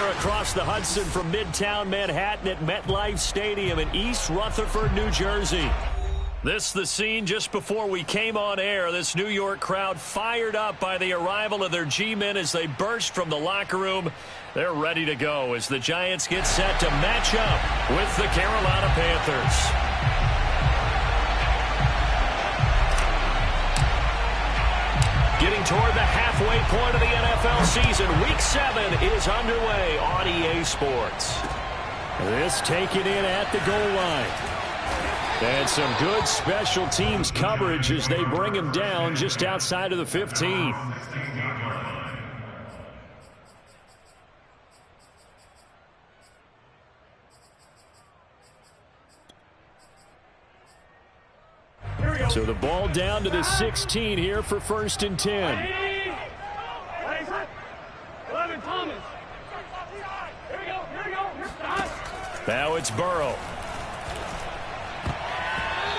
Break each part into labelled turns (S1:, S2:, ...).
S1: across the Hudson from Midtown Manhattan at MetLife Stadium in East Rutherford, New Jersey. This the scene just before we came on air. This New York crowd fired up by the arrival of their G-men as they burst from the locker room. They're ready to go as the Giants get set to match up with the Carolina Panthers. Getting toward the halfway point of the NFL season, Week 7 is underway on EA Sports. This taken in at the goal line. And some good special teams coverage as they bring him down just outside of the 15. So the ball down to the 16 here for 1st and 10. Now it's Burrow.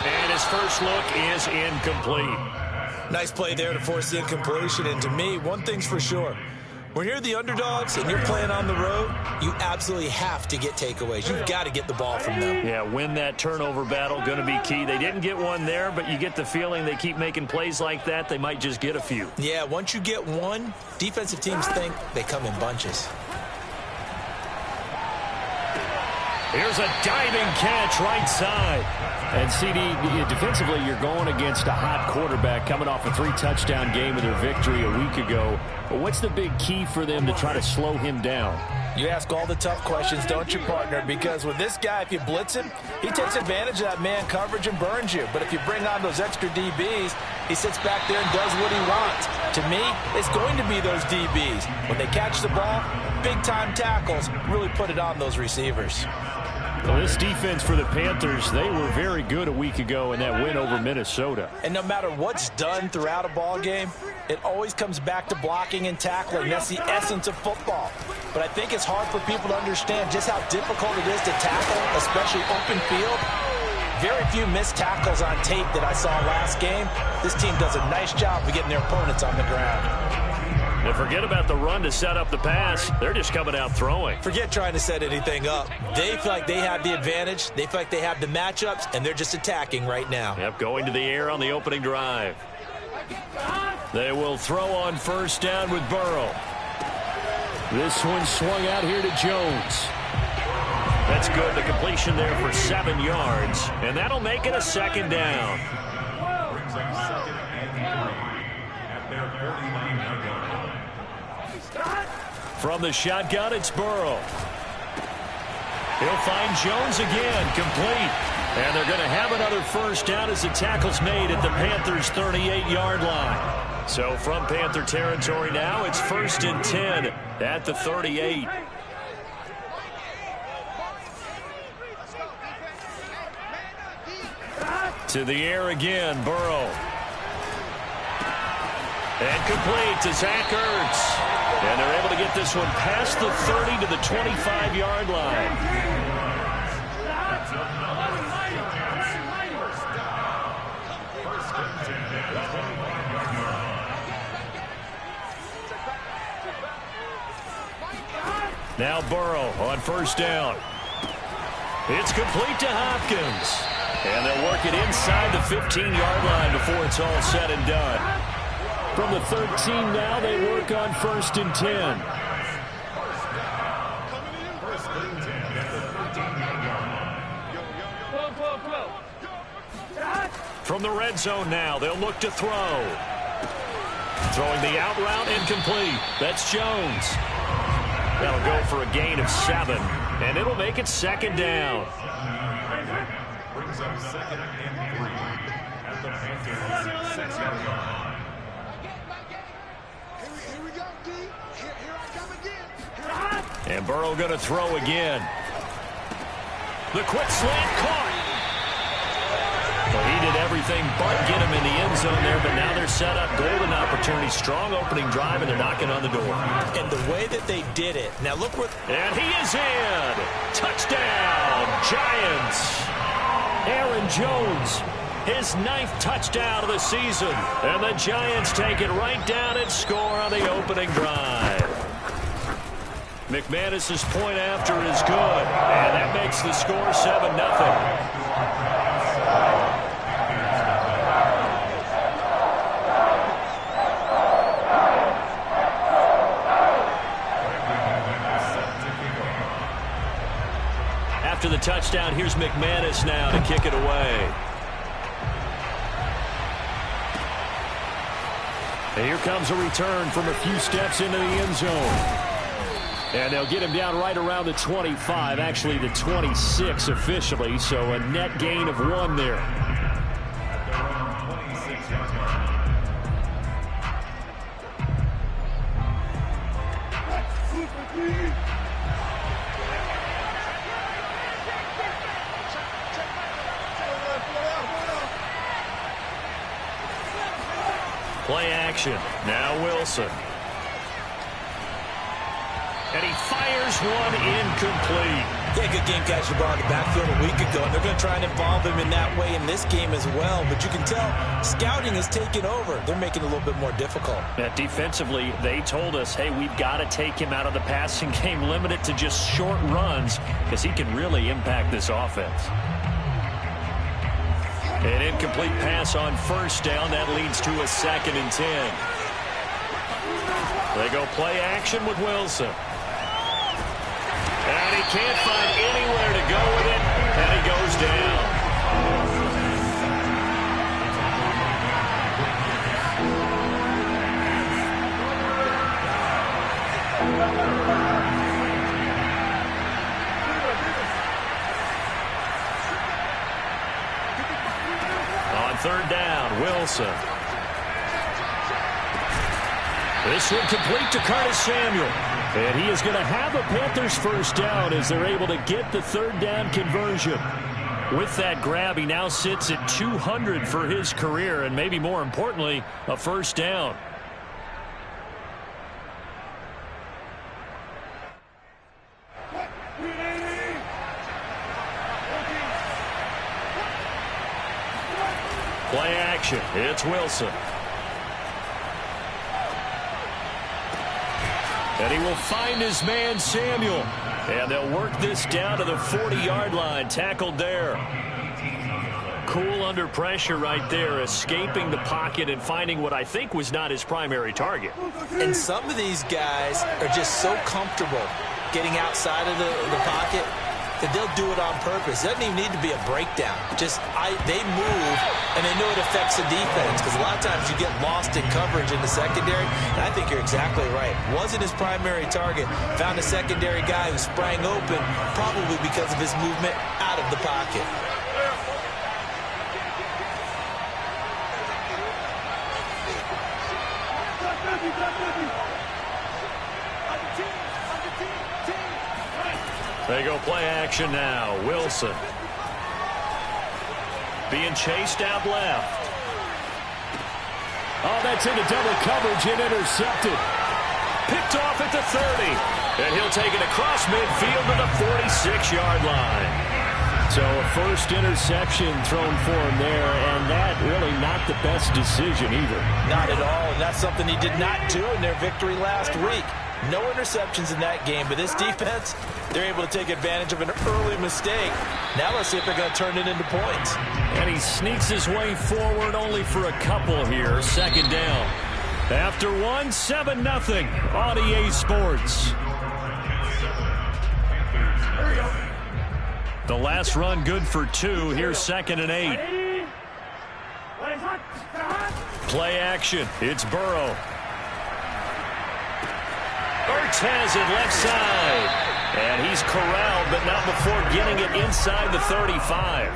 S1: And his first look is incomplete.
S2: Nice play there to force the incompletion. And to me, one thing's for sure. When you're the underdogs and you're playing on the road, you absolutely have to get takeaways. You've got to get the ball from them.
S1: Yeah, win that turnover battle, going to be key. They didn't get one there, but you get the feeling they keep making plays like that, they might just get a few.
S2: Yeah, once you get one, defensive teams think they come in bunches.
S1: Here's a diving catch right side. And, CD, defensively, you're going against a hot quarterback coming off a 3-touchdown game with their victory a week ago. But what's the big key for them to try to slow him down?
S2: You ask all the tough questions, don't you, partner? Because with this guy, if you blitz him, he takes advantage of that man coverage and burns you. But if you bring on those extra DBs, he sits back there and does what he wants. To me, it's going to be those DBs. When they catch the ball, big-time tackles really put it on those receivers.
S1: Well, this defense for the Panthers, they were very good a week ago in that win over Minnesota.
S2: And no matter what's done throughout a ball game, it always comes back to blocking and tackling. That's the essence of football. But I think it's hard for people to understand just how difficult it is to tackle, especially open field. Very few missed tackles on tape that I saw last game. This team does a nice job of getting their opponents on the ground.
S1: And forget about the run to set up the pass. They're just coming out throwing.
S2: Forget trying to set anything up. They feel like they have the advantage. They feel like they have the matchups, and they're just attacking right now.
S1: Yep, going to the air on the opening drive. They will throw on 1st down with Burrow. This one swung out here to Jones. That's good. The completion there for 7 yards. And that'll make it a 2nd down. From the shotgun, it's Burrow. He'll find Jones again, complete. And they're going to have another 1st down as the tackle's made at the Panthers' 38-yard line. So from Panther territory now, it's 1st and 10 at the 38. To the air again, Burrow. And complete to Zach Ertz. And they're able to get this one past the 30 to the 25-yard line. Now Burrow on 1st down. It's complete to Hopkins. And they'll work it inside the 15-yard line before it's all said and done. From the 13 now, they work on 1st and 10. From the red zone now, they'll look to throw. Throwing the out route incomplete. That's Jones. That'll go for a gain of 7, and it'll make it 2nd down. Brings up 2nd and 3 at the Panthers' 6-yard line. And Burrow going to throw again. The quick slant caught. Well, he did everything but get him in the end zone there, but now they're set up. Golden opportunity, strong opening drive, and they're knocking on the door.
S2: And the way that they did it. Now look where...
S1: And he is in. Touchdown, Giants. Aaron Jones, his 9th touchdown of the season. And the Giants take it right down and score on the opening drive. McManus's point after is good, and that makes the score 7-0. After the touchdown, here's McManus now to kick it away. And here comes a return from a few steps into the end zone. And they'll get him down right around the 25, actually the 26 officially, so a net gain of 1 there. Play action. Now Wilson. And he fires one incomplete.
S2: Yeah, good game catch the ball in the backfield a week ago, and they're going to try and involve him in that way in this game as well. But you can tell scouting has taken over. They're making it a little bit more difficult.
S1: Defensively, they told us, hey, we've got to take him out of the passing game, limit it to just short runs, because he can really impact this offense. An incomplete pass on first down. That leads to a 2nd and 10. They go play action with Wilson. And he can't find anywhere to go with it, and he goes down. On 3rd down, Wilson. This one complete to Curtis Samuel. And he is going to have a Panthers first down as they're able to get the 3rd down conversion. With that grab, he now sits at 200 for his career, and maybe more importantly, a first down. Play action. It's Wilson. And he will find his man, Samuel. And they'll work this down to the 40-yard line. Tackled there. Cool under pressure right there, escaping the pocket and finding what I think was not his primary target.
S2: And some of these guys are just so comfortable getting outside of the pocket that they'll do it on purpose. It doesn't even need to be a breakdown. They move, and they know it affects the defense, because a lot of times you get lost in coverage in the secondary, and I think you're exactly right. Wasn't his primary target. Found a secondary guy who sprang open, probably because of his movement out of the pocket.
S1: They go play action now. Wilson. Being chased out left. Oh, that's into double coverage and intercepted. Picked off at the 30. And he'll take it across midfield to the 46-yard line. So a first interception thrown for him there, and that really not the best decision either.
S2: Not at all, and that's something he did not do in their victory last week. No interceptions in that game, but this defense, they're able to take advantage of an early mistake. Now let's see if they're going to turn it into points.
S1: And he sneaks his way forward only for a couple here. 2nd down. After 7-0 on EA Sports. The last run good for 2. Here's 2nd and 8. Play action. It's Burrow. Ertz has it left side. And he's corralled, but not before getting it inside the 35.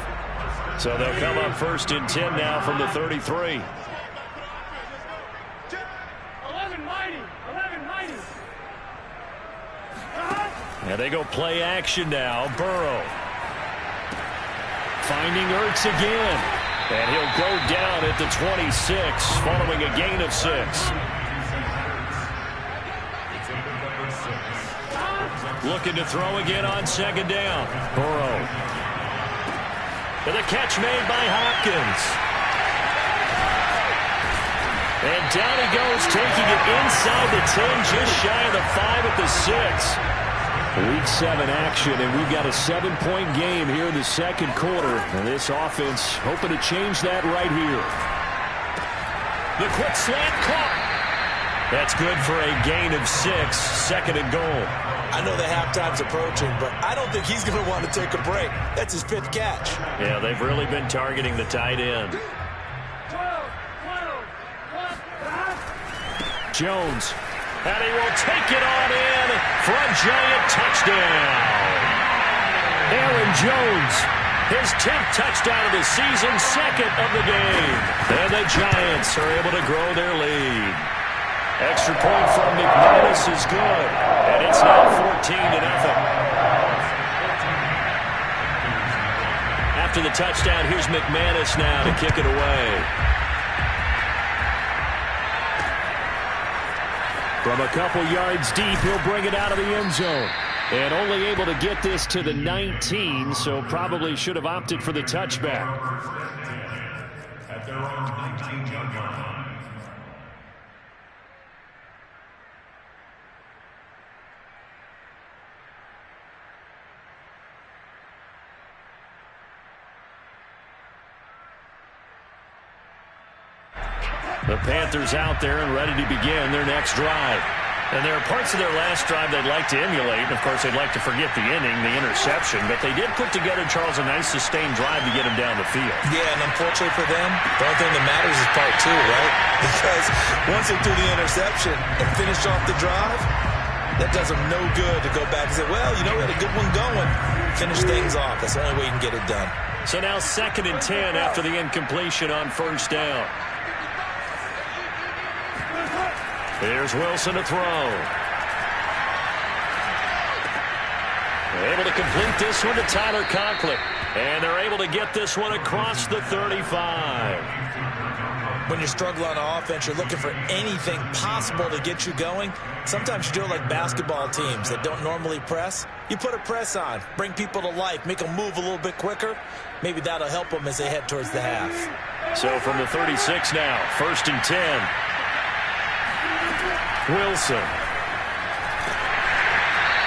S1: So they'll come up 1st and 10 now from the 33.
S3: 11 mighty.
S1: And they go play action now. Burrow. Finding Ertz again. And he'll go down at the 26 following a gain of 6. Looking to throw again on 2nd down. Burrow. And the catch made by Hopkins. And down he goes, taking it inside the 10, just shy of the 5 at the 6. Week 7 action, and we've got a 7-point game here in the second quarter. And this offense hoping to change that right here. The quick slant caught. That's good for a gain of 6, second and goal.
S2: I know the halftime's approaching, but I don't think he's going to want to take a break. That's his 5th catch.
S1: Yeah, they've really been targeting the tight end. Jones. And he will take it on in for a giant touchdown. Aaron Jones, his 10th touchdown of the season, 2nd of the game. And the Giants are able to grow their lead. Extra point from McManus is good. And it's now 14-0. After the touchdown, here's McManus now to kick it away. From a couple yards deep, he'll bring it out of the end zone. And only able to get this to the 19, so probably should have opted for the touchback. At their own 19-yard line. The Panthers out there and ready to begin their next drive. And there are parts of their last drive they'd like to emulate. And, of course, they'd like to forget the inning, the interception. But they did put together, Charles, a nice sustained drive to get him down the field.
S2: Yeah, and unfortunately for them, the only thing that matters is part 2, right? Because once they do the interception and finish off the drive, that does them no good to go back and say, well, you know, we had a good one going. Finish things off. That's the only way you can get it done.
S1: So now 2nd and 10 after the incompletion on first down. Here's Wilson to throw. They're able to complete this one to Tyler Conklin. And they're able to get this one across the 35.
S2: When you're struggling on offense, you're looking for anything possible to get you going. Sometimes you do it like basketball teams that don't normally press. You put a press on, bring people to life, make them move a little bit quicker. Maybe that'll help them as they head towards the half.
S1: So from the 36 now, 1st and 10. Wilson.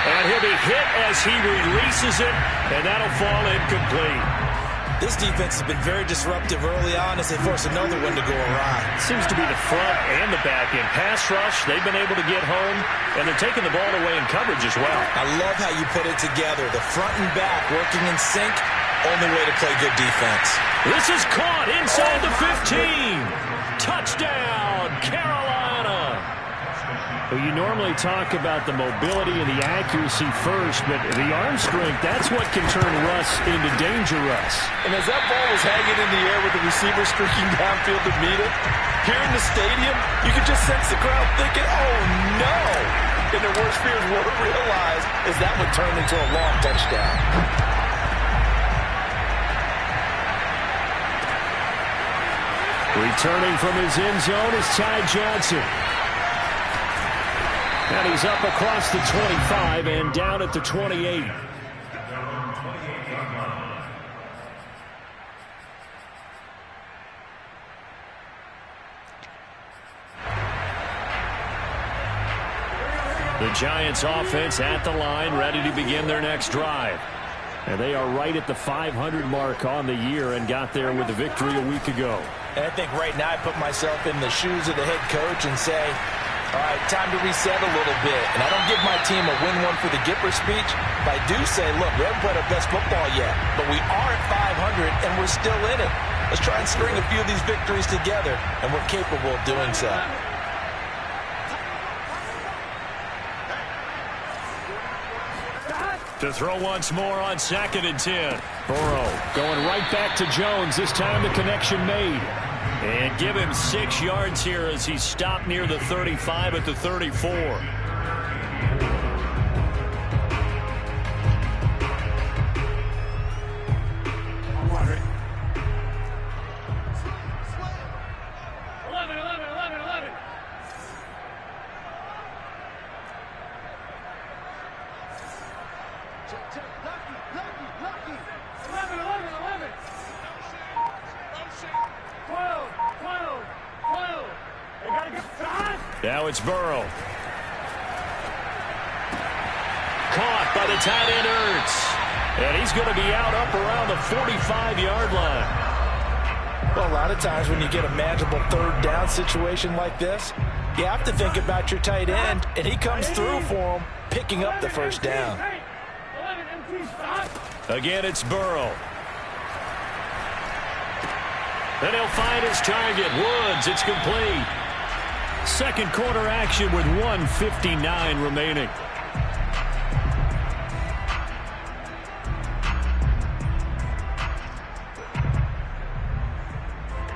S1: And he'll be hit as he releases it, and that'll fall incomplete.
S2: This defense has been very disruptive early on as they force another one to go awry.
S1: Seems to be the front and the back end. Pass rush, they've been able to get home, and they're taking the ball away in coverage as well.
S2: I love how you put it together. The front and back working in sync, only way to play good defense.
S1: This is caught inside the 15. Touchdown, Carolina. Well, you normally talk about the mobility and the accuracy first, but the arm strength, that's what can turn Russ into Danger Russ.
S2: And as that ball was hanging in the air with the receiver streaking downfield to meet it, here in the stadium, you could just sense the crowd thinking, oh, no. And their worst fears were realized as that one turned into a long touchdown.
S1: Returning from his end zone is Ty Johnson. And he's up across the 25 and down at the 28. The Giants offense at the line, ready to begin their next drive. And they are right at the 500 mark on the year and got there with a victory a week ago.
S2: And I think right now I put myself in the shoes of the head coach and say, all right, time to reset a little bit. And I don't give my team a win one for the Gipper speech, but I do say, look, we haven't played our best football yet, but we are at 500 and we're still in it. Let's try and string a few of these victories together, and we're capable of doing so.
S1: To throw once more on 2nd and 10. Burrow going right back to Jones. This time the connection made. And give him 6 yards here as he stopped near the 35 at the 34. Now it's Burrow. caught by the tight end Ertz. And he's going to be out up around the 45-yard line.
S2: Well, a lot of times when you get a manageable third down situation like this, you have to think about your tight end, and he comes through for him, picking up the first down.
S1: Again, it's Burrow. Then he'll find his target. Woods, it's complete. Second quarter action with 1:59 remaining.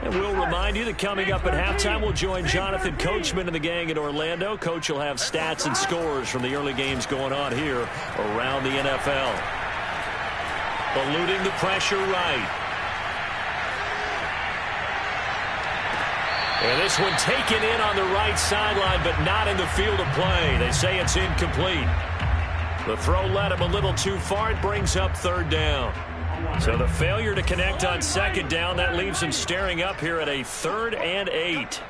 S1: And we'll remind you that coming up at halftime, we'll join Jonathan Coachman and the gang in Orlando. Coach will have stats and scores from the early games going on here around the NFL. Eluding the pressure right. And this one taken in on the right sideline, but not in the field of play. They say it's incomplete. The throw led him a little too far. It brings up third down. So the failure to connect on second down, that leaves him staring up here at a 3rd and 8.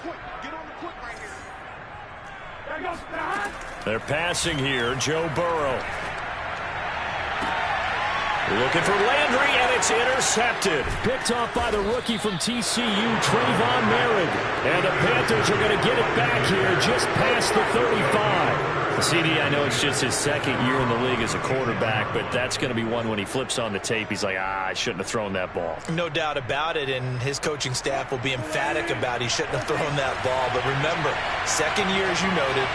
S1: They're passing here. Joe Burrow. Looking for Landry, and it's intercepted. Picked off by the rookie from TCU, Trayvon Merritt. And the Panthers are going to get it back here just past the 35. CD, I know it's just his second year in the league as a quarterback, but that's going to be one when he flips on the tape. He's like, I shouldn't have thrown that ball.
S2: No doubt about it, and his coaching staff will be emphatic about he shouldn't have thrown that ball. But remember, second year, as you noted,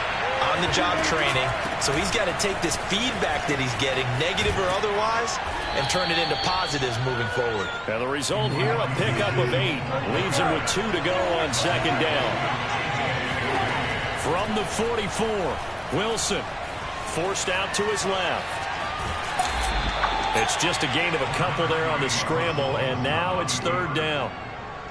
S2: on-the-job training, so he's got to take this feedback that he's getting, negative or otherwise, and turn it into positives moving forward.
S1: And the result here, a pickup of 8. Leaves him with 2 to go on second down. From the 44, Wilson forced out to his left. It's just a gain of a couple there on the scramble, and now it's third down.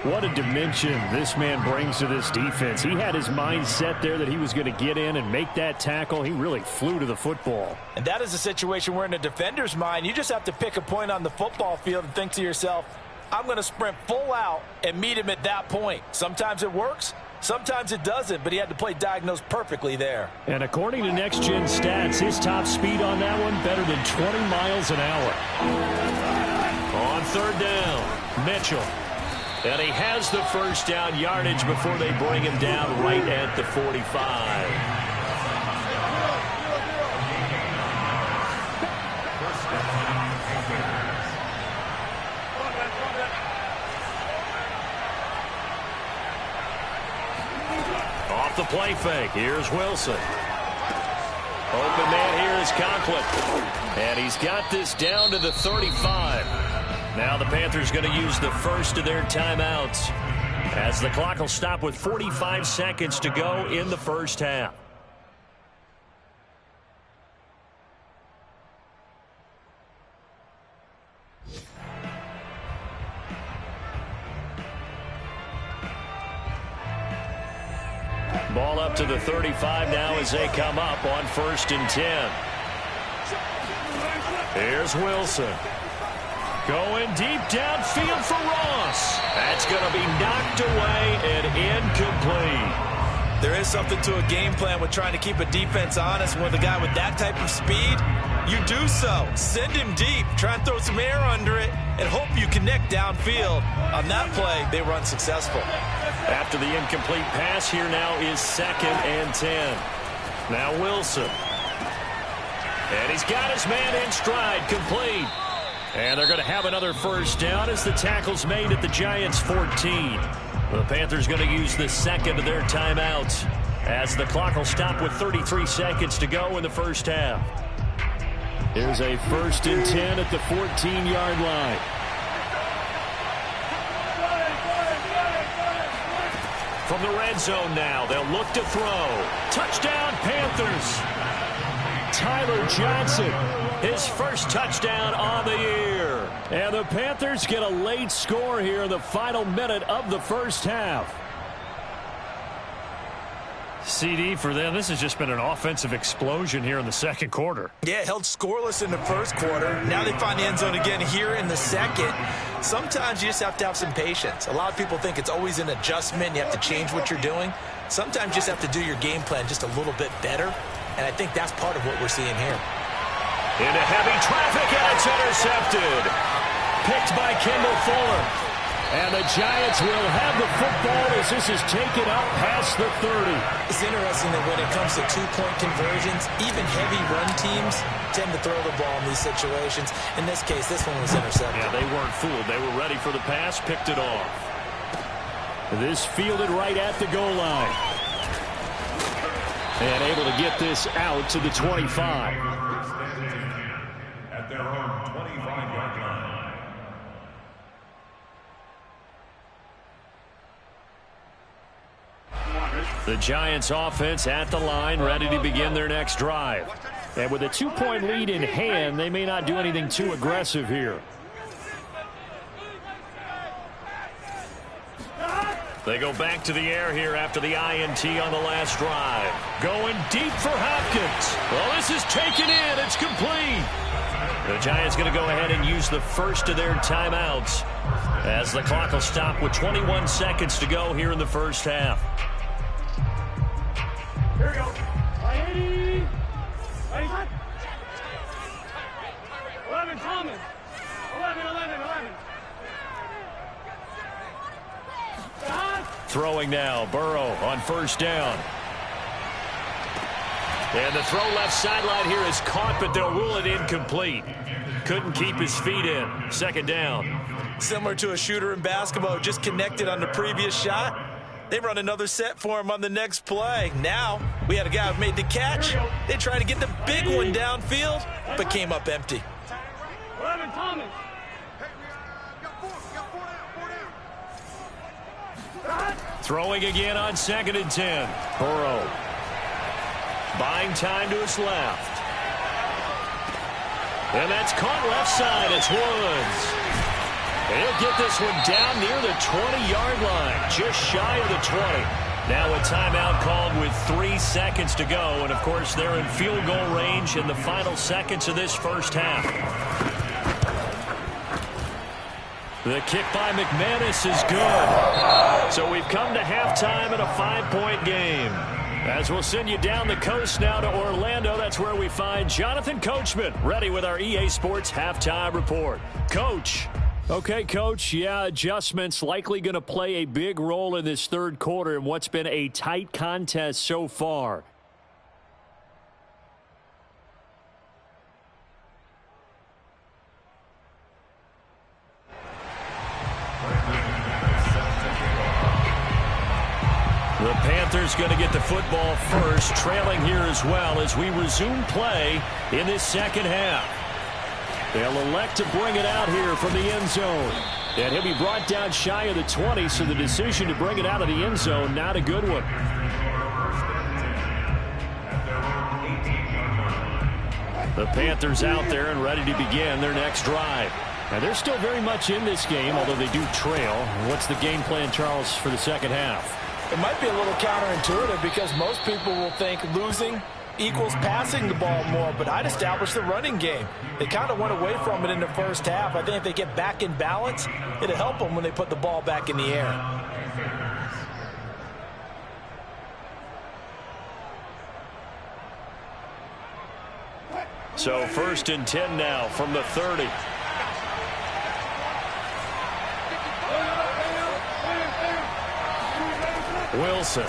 S1: What a dimension this man brings to this defense. He had his mind set there that he was going to get in and make that tackle. He really flew to the football.
S2: And that is a situation where in a defender's mind, you just have to pick a point on the football field and think to yourself, I'm going to sprint full out and meet him at that point. Sometimes it works. Sometimes it doesn't, but he had to play diagnose perfectly there.
S1: And according to Next Gen Stats, his top speed on that one better than 20 miles an hour. On third down, Mitchell. And he has the first down yardage before they bring him down right at the 45. The play fake. Here's Wilson. Open man here is Conklin. And he's got this down to the 35. Now the Panthers going to use the first of their timeouts as the clock will stop with 45 seconds to go in the first half. Ball up to the 35 now as they come up on 1st and 10. Here's Wilson. Going deep downfield for Ross. That's going to be knocked away and incomplete.
S2: There is something to a game plan with trying to keep a defense honest. With a guy with that type of speed, you do so. Send him deep. Try and throw some air under it and hope you connect downfield. On that play, they run successful.
S1: After the incomplete pass, here now is 2nd and 10. Now Wilson. And he's got his man in stride, complete. And they're going to have another first down as the tackle's made at the Giants' 14. The Panthers going to use the second of their timeouts as the clock will stop with 33 seconds to go in the first half. Here's a 1st and 10 at the 14-yard line. From the red zone now, they'll look to throw. Touchdown, Panthers. Tyler Johnson, his first touchdown on the year. And the Panthers get a late score here in the final minute of the first half. CD, for them, this has just been an offensive explosion here in the second quarter.
S2: Yeah, held scoreless in the first quarter. Now they find the end zone again here in the second. Sometimes you just have to have some patience. A lot of people think it's always an adjustment. You have to change what you're doing. Sometimes you just have to do your game plan just a little bit better. And I think that's part of what we're seeing here.
S1: Into heavy traffic, and it's intercepted. Picked by Kendall Fuller. And the Giants will have the football as this is taken up past the 30.
S2: It's interesting that when it comes to two-point conversions, even heavy run teams tend to throw the ball in these situations. In this case, this one was intercepted.
S1: Yeah, they weren't fooled. They were ready for the pass, picked it off. This fielded right at the goal line. And able to get this out to the 25.
S4: At their own 25-yard line.
S1: The Giants offense at the line, ready to begin their next drive. And with a 2-point lead in hand, they may not do anything too aggressive here. They go back to the air here after the INT on the last drive. Going deep for Hopkins. Well, this is taken in. It's complete. The Giants going to go ahead and use the first of their timeouts as the clock will stop with 21 seconds to go here in the first half.
S3: Here we go. 80. 11, Thomas. 11.
S1: Throwing now, Burrow on first down. And the throw left sideline here is caught, but they'll rule it incomplete. Couldn't keep his feet in. Second down.
S2: Similar to a shooter in basketball, just connected on the previous shot. They run another set for him on the next play. Now, we had a guy who made the catch. They tried to get the big one downfield, but came up empty.
S3: 11, Thomas.
S1: Throwing again on 2nd and 10. Burrow. Buying time to his left. And that's caught left side. It's Woods. And he'll get this one down near the 20-yard line, just shy of the 20. Now a timeout called with 3 seconds to go. And, of course, they're in field goal range in the final seconds of this first half. The kick by McManus is good. So we've come to halftime in a 5-point game. As we'll send you down the coast now to Orlando, that's where we find Jonathan Coachman, ready with our EA Sports Halftime Report. Coach. Okay, Coach, adjustments likely going to play a big role in this third quarter in what's been a tight contest so far. The Panthers going to get the football first, trailing here as well as we resume play in this second half. They'll elect to bring it out here from the end zone. And he'll be brought down shy of the 20, so the decision to bring it out of the end zone, not a good one. The Panthers out there and ready to begin their next drive. Now, they're still very much in this game, although they do trail. What's the game plan, Charles, for the second half?
S2: It might be a little counterintuitive because most people will think losing equals passing the ball more, but I'd establish the running game. They kind of went away from it in the first half. I think if they get back in balance, it'll help them when they put the ball back in the air.
S1: So 1st and 10 now from the 30. Wilson.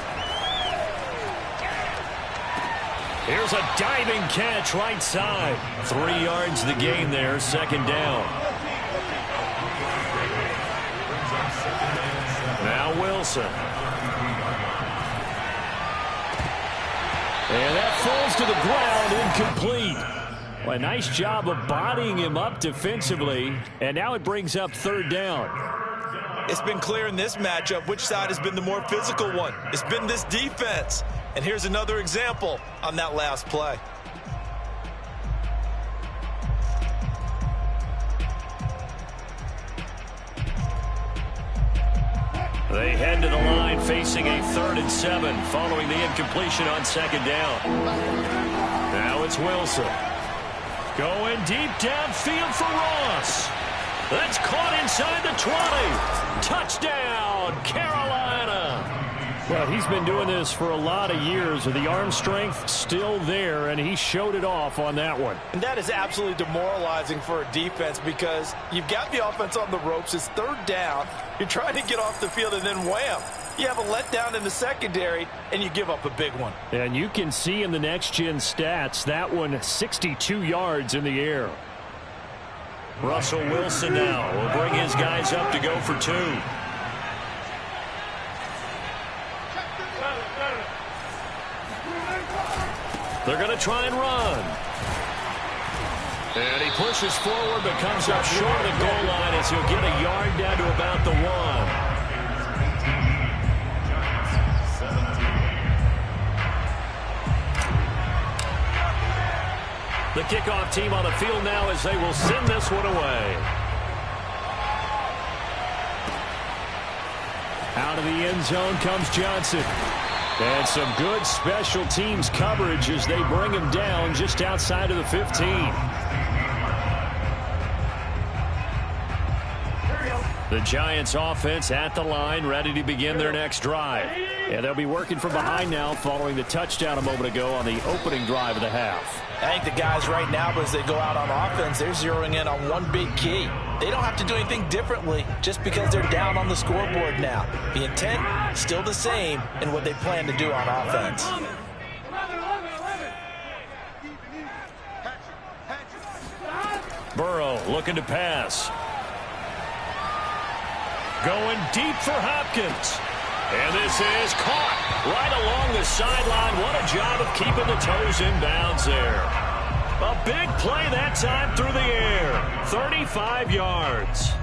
S1: Here's a diving catch right side. 3 yards the gain there, second down. Now Wilson. And that falls to the ground, incomplete. Well, a nice job of bodying him up defensively, and now it brings up third down.
S2: It's been clear in this matchup which side has been the more physical one. It's been this defense. And here's another example on that last play.
S1: They head to the line facing a 3rd and 7 following the incompletion on second down. Now it's Wilson. Going deep downfield for Ross. That's caught inside the 20. Touchdown, Carolina. Well, he's been doing this for a lot of years. The arm strength still there, and he showed it off on that one.
S2: And that is absolutely demoralizing for a defense because you've got the offense on the ropes. It's third down. You're trying to get off the field, and then wham. You have a letdown in the secondary, and you give up a big one.
S1: And you can see in the next-gen stats, that one 62 yards in the air. Russell Wilson now will bring his guys up to go for 2. They're going to try and run. And he pushes forward but comes up short of the goal line as he'll get a yard down to about the 1. The kickoff team on the field now as they will send this one away. Out of the end zone comes Johnson. And some good special teams coverage as they bring him down just outside of the 15. The Giants offense at the line, ready to begin their next drive. And they'll be working from behind now following the touchdown a moment ago on the opening drive of the half.
S2: I think the guys right now, as they go out on offense, they're zeroing in on one big key. They don't have to do anything differently just because they're down on the scoreboard now. The intent, still the same in what they plan to do on offense.
S1: Burrow looking to pass. Going deep for Hopkins. And this is caught right along the sideline. What a job of keeping the toes in bounds there. A big play that time through the air. 35 yards.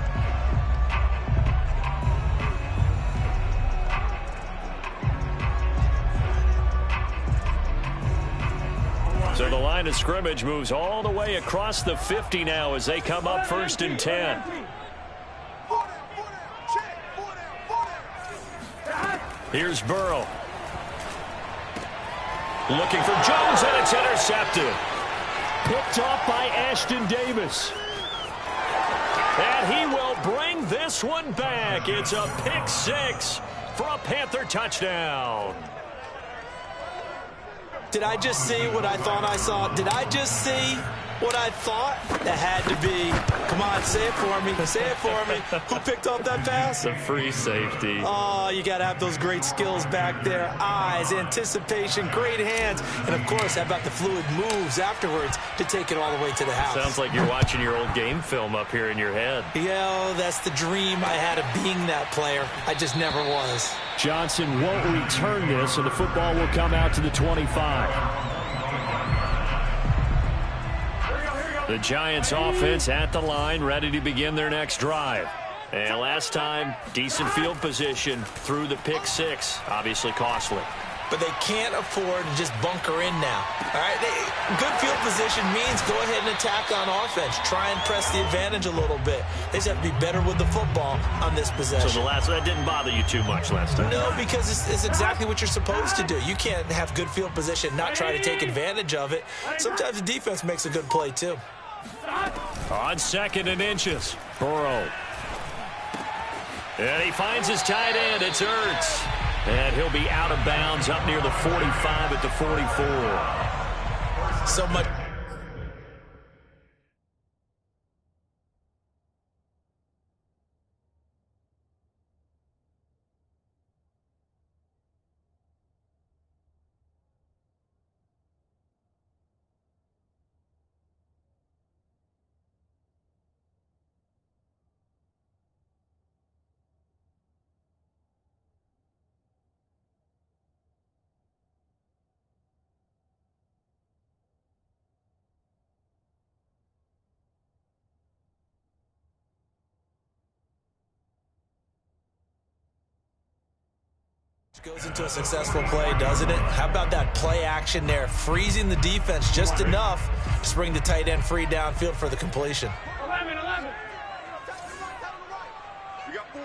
S1: So the line of scrimmage moves all the way across the 50 now as they come up 1st and 10. Here's Burrow. Looking for Jones, and it's intercepted. Picked off by Ashton Davis. And he will bring this one back. It's a pick 6 for a Panther touchdown.
S2: Did I just see what I thought I saw? Did I just see what I thought? That had to be. Come on, say it for me. Say it for me. Who picked up that pass?
S1: The free safety.
S2: Oh, you got to have those great skills back there. Eyes, anticipation, great hands. And, of course, how about the fluid moves afterwards to take it all the way to the house?
S1: Sounds like you're watching your old game film up here in your head.
S2: Yeah, that's the dream I had of being that player. I just never was.
S1: Johnson won't return this, and the football will come out to the 25. The Giants offense at the line, ready to begin their next drive. And last time, decent field position through the pick 6, obviously costly.
S2: But they can't afford to just bunker in now. All right, good field position means go ahead and attack on offense. Try and press the advantage a little bit. They just have to be better with the football on this possession.
S1: So that didn't bother you too much last time?
S2: No, because it's exactly what you're supposed to do. You can't have good field position, not try to take advantage of it. Sometimes the defense makes a good play too.
S1: On 2nd and inches, Burrow. And he finds his tight end. It's Ertz. And he'll be out of bounds up near the 45 at the 44.
S2: So much. Goes into a successful play, doesn't it? How about that play action there? Freezing the defense just enough to bring the tight end free downfield for the completion.
S3: 11.
S4: We got 4.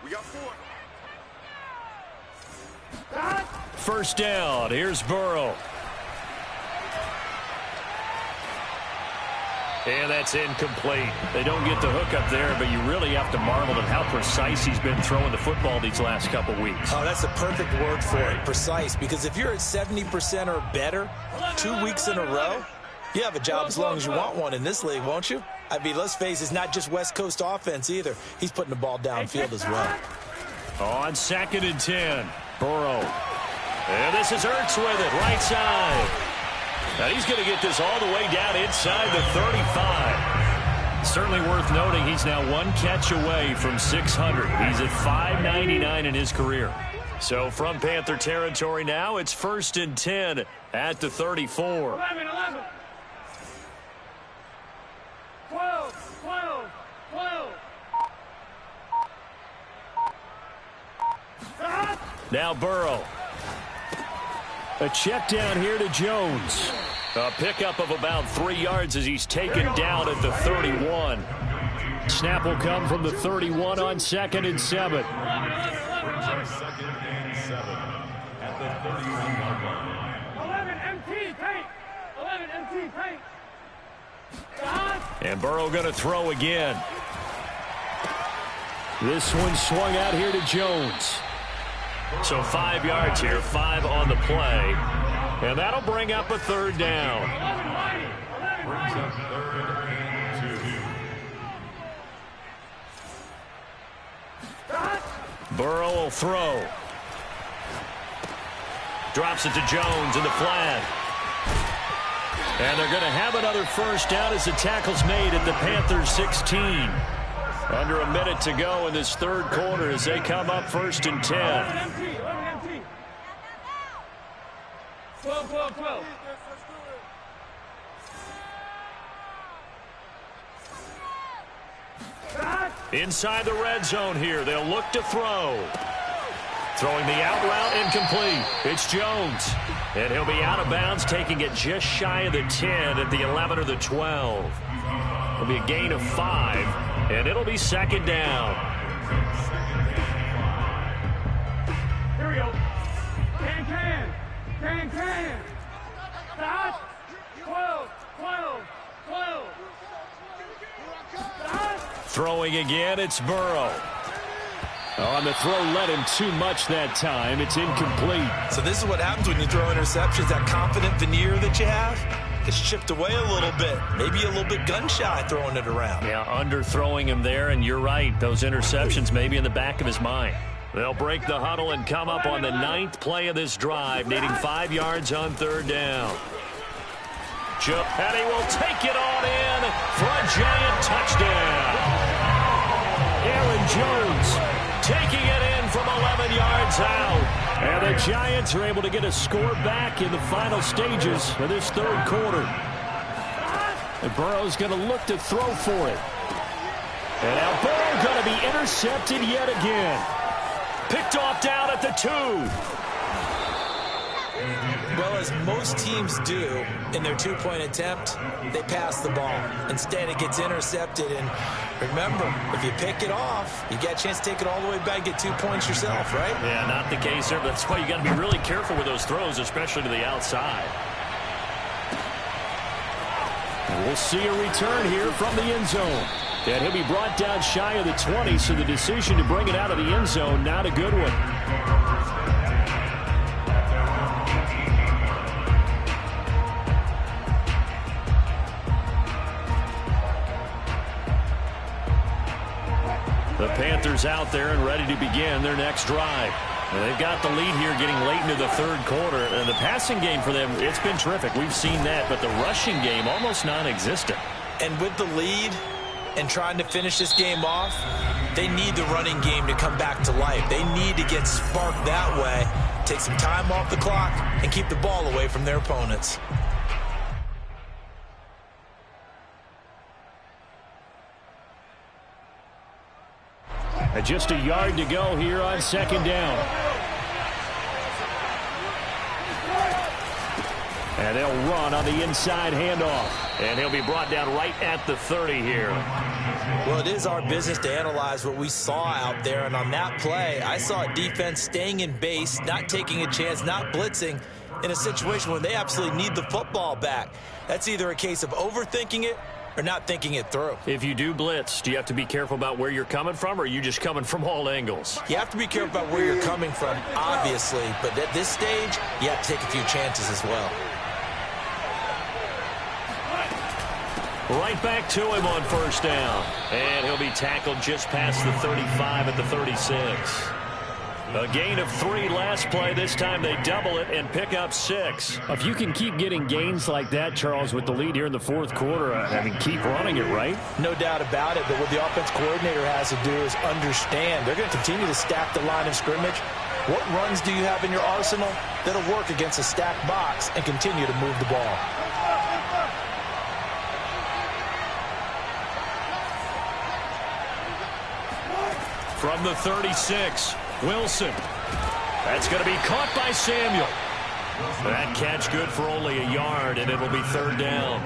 S4: We got 4.
S1: First down. Here's Burrow. And that's incomplete. They don't get the hook up there, but you really have to marvel at how precise he's been throwing the football these last couple weeks.
S2: Oh, that's the perfect word for it, precise, because if you're at 70% or better 2 weeks in a row, you have a job as long as you want one in this league, won't you? I mean, let's face it, it's not just West Coast offense either. He's putting the ball downfield as well.
S1: On 2nd and 10, Burrow. And this is Ertz with it, right side. Now he's going to get this all the way down inside the 35. Certainly worth noting he's now 1 catch away from 600. He's at 599 in his career. So from Panther territory now, it's 1st and 10 at the 34.
S3: 11, 11. 12, 12, 12.
S1: Now Burrow. A check down here to Jones. A pickup of about 3 yards as he's taken down at the 31. Snap will come from the 31 on 2nd and 7.
S3: 11, 11 MT paint. 11 MT paint.
S1: And Burrow going to throw again. This one swung out here to Jones. So 5 yards here, 5 on the play. And that'll bring up a 3rd down. Burrow will throw. Drops it to Jones in the flat. And they're going to have another 1st down as the tackle's made at the Panthers 16. Under a minute to go in this 3rd quarter as they come up 1st and 10.
S3: 12, 12, 12.
S1: Inside the red zone here. They'll look to throw. Throwing the out route incomplete. It's Jones. And he'll be out of bounds, taking it just shy of the 10 at the 11 or the 12. It'll be a gain of 5, and it'll be 2nd down.
S3: Here we go. Can. Stop. 12, 12, 12. Stop.
S1: Throwing again, it's Burrow. On the throw, led him too much that time. It's incomplete.
S2: So this is what happens when you throw interceptions. That confident veneer that you have gets chipped away a little bit. Maybe a little bit gun-shy throwing it around.
S1: Yeah, underthrowing him there, and you're right. Those interceptions may be in the back of his mind. They'll break the huddle and come up on the 9th play of this drive, needing 5 yards on 3rd down. And he will take it on in for a giant touchdown. Aaron Jones taking it in from 11 yards out. And the Giants are able to get a score back in the final stages of this 3rd quarter. And Burrow's going to look to throw for it. And now Burrow going to be intercepted yet again. Picked off down at the 2.
S2: Well, as most teams do in their 2-point attempt, they pass the ball. Instead, it gets intercepted. And remember, if you pick it off, you get a chance to take it all the way back and get 2 points yourself, right?
S1: Yeah, not the case there. But that's why you got to be really careful with those throws, especially to the outside. And we'll see a return here from the end zone. And he'll be brought down shy of the 20, so the decision to bring it out of the end zone, not a good one. The Panthers out there and ready to begin their next drive. And they've got the lead here getting late into the 3rd quarter. And the passing game for them, it's been terrific. We've seen that, but the rushing game almost non-existent.
S2: And with the lead and trying to finish this game off, they need the running game to come back to life. They need to get sparked that way, take some time off the clock, and keep the ball away from their opponents.
S1: And just a yard to go here on 2nd down. And they'll run on the inside handoff. And he'll be brought down right at the 30 here.
S2: Well, it is our business to analyze what we saw out there. And on that play, I saw a defense staying in base, not taking a chance, not blitzing in a situation where they absolutely need the football back. That's either a case of overthinking it or not thinking it through.
S1: If you do blitz, do you have to be careful about where you're coming from, or are you just coming from all angles?
S2: You have to be careful about where you're coming from, obviously, but at this stage, you have to take a few chances as well.
S1: Right back to him on first down. And he'll be tackled just past the 35 at the 36. A gain of 3 last play. This time they double it and pick up 6.
S5: If you can keep getting gains like that, Charles, with the lead here in the fourth quarter, I mean, keep running it, right?
S2: No doubt about it, but what the offense coordinator has to do is understand they're going to continue to stack the line of scrimmage. What runs do you have in your arsenal that'll work against a stacked box and continue to move the ball?
S1: From the 36, Wilson. That's going to be caught by Samuel. That catch good for only a yard, and it'll be third down.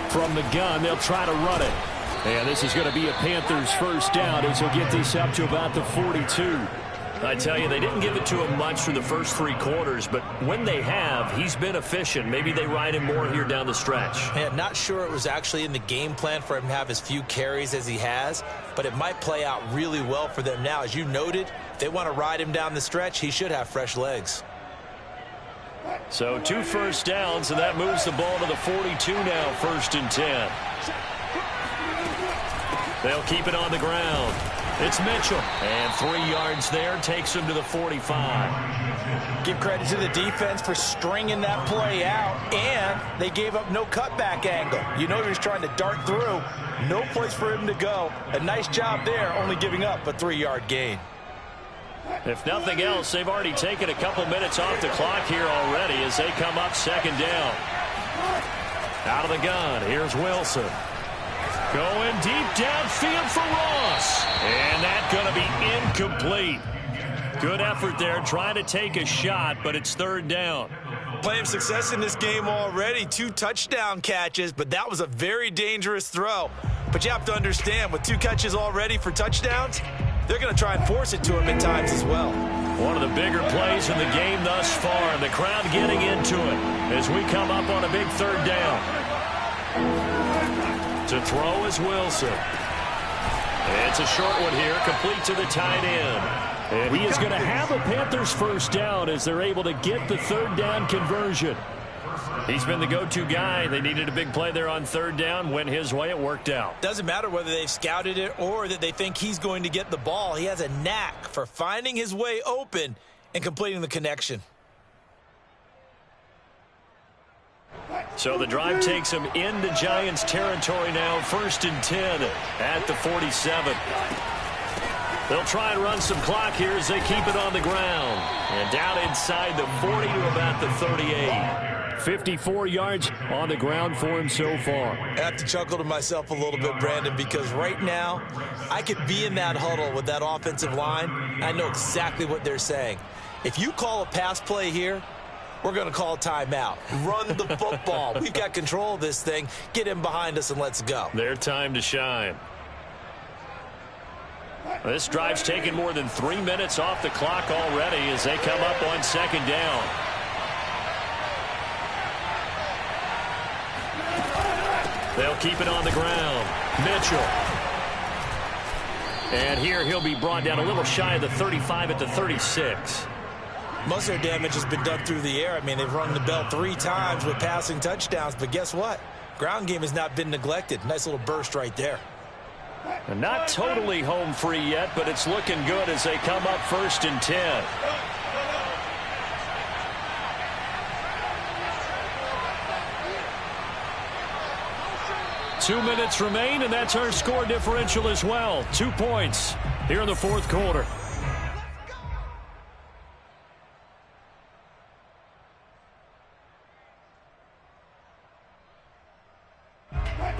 S1: From the gun, they'll try to run it. And this is going to be a Panthers first down as he'll get this up to about the 42. I tell you, they didn't give it to him much for the first 3 quarters, but when they have, he's been efficient. Maybe they ride him more here down the stretch.
S2: Yeah, not sure it was actually in the game plan for him to have as few carries as he has, but it might play out really well for them now. As you noted, if they want to ride him down the stretch, he should have fresh legs.
S1: So 2 first downs, and that moves the ball to the 42 now, 1st and 10. They'll keep it on the ground. It's Mitchell. And 3 yards there takes him to the 45.
S2: Give credit to the defense for stringing that play out, and they gave up no cutback angle. You know he was trying to dart through. No place for him to go. A nice job there, only giving up a 3-yard gain.
S1: If nothing else, they've already taken a couple minutes off the clock here already as they come up 2nd down. Out of the gun, here's Wilson. Going deep downfield for Ross. And that's going to be incomplete. Good effort there, trying to take a shot, but it's 3rd down.
S2: Playing success in this game already. 2 touchdown catches, but that was a very dangerous throw. But you have to understand, with 2 catches already for touchdowns, they're going to try and force it to him at times as well.
S1: One of the bigger plays in the game thus far, and the crowd getting into it as we come up on a big 3rd down. To throw is Wilson. It's a short one here, complete to the tight end. And he is going to have a Panthers first down as they're able to get the 3rd down conversion. He's been the go-to guy. They needed a big play there on 3rd down. Went his way. It worked out.
S2: Doesn't matter whether they've scouted it or that they think he's going to get the ball. He has a knack for finding his way open and completing the connection.
S1: So the drive takes him into Giants territory now. 1st and 10 at the 47. They'll try and run some clock here as they keep it on the ground. And down inside the 40 to about the 38. 54 yards on the ground for him so far.
S2: I have to chuckle to myself a little bit, Brandon, because right now I could be in that huddle with that offensive line. I know exactly what they're saying. If you call a pass play here, we're going to call a timeout. Run the football. We've got control of this thing. Get him behind us and let's go.
S1: Their time to shine. This drive's taken more than 3 minutes off the clock already as they come up on 2nd down. They'll keep it on the ground. Mitchell. And here he'll be brought down a little shy of the 35 at the 36.
S2: Most of their damage has been done through the air. I mean, they've rung the bell 3 times with passing touchdowns, but guess what? Ground game has not been neglected. Nice little burst right there.
S1: And not totally home free yet, but it's looking good as they come up 1st and 10. Two minutes remain, and that's our score differential as well. 2 points here in the 4th quarter.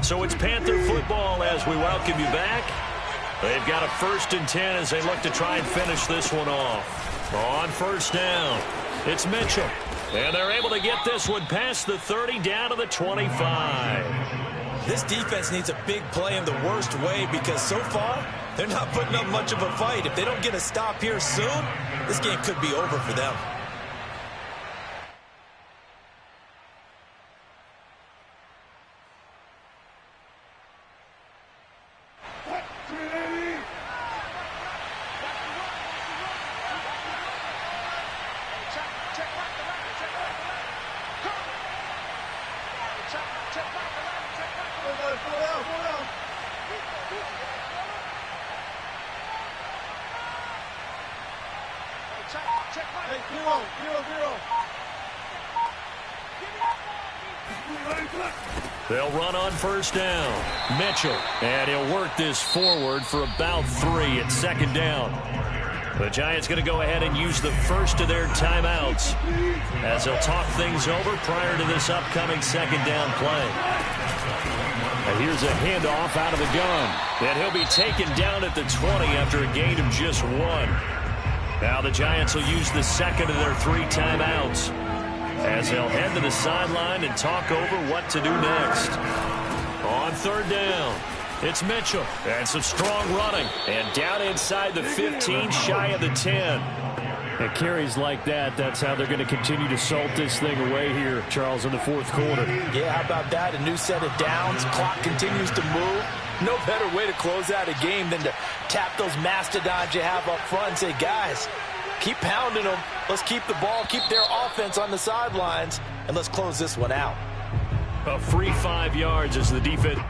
S1: So it's Panther football as we welcome you back. They've got a 1st and 10 as they look to try and finish this one off. On 1st down, It's Mitchell. And they're able to get this one past the 30 down to the 25.
S2: This defense needs a big play in the worst way because so far, they're not putting up much of a fight. If they don't get a stop here soon, this game could be over for them.
S1: They'll run on first down. Mitchell, and he'll work this forward for about 3 at second down. The Giants going to go ahead and use the first of their timeouts as they'll talk things over prior to this upcoming second down play. And here's a handoff out of the gun. And he'll be taken down at the 20 after a gain of just 1. Now the Giants will use the second of their 3 timeouts as they'll head to the sideline and talk over what to do next. On third down, it's Mitchell. And some strong running. And down inside the 15, shy of the 10.
S5: And carries like that, that's how they're going to continue to salt this thing away here, Charles, in the fourth quarter.
S2: Yeah, how about that? A new set of downs. Clock continues to move. No better way to close out a game than to tap those mastodons you have up front and say, guys, keep pounding them. Let's keep the ball, keep their offense on the sidelines, and let's close this one out.
S1: A free 5 yards as the defense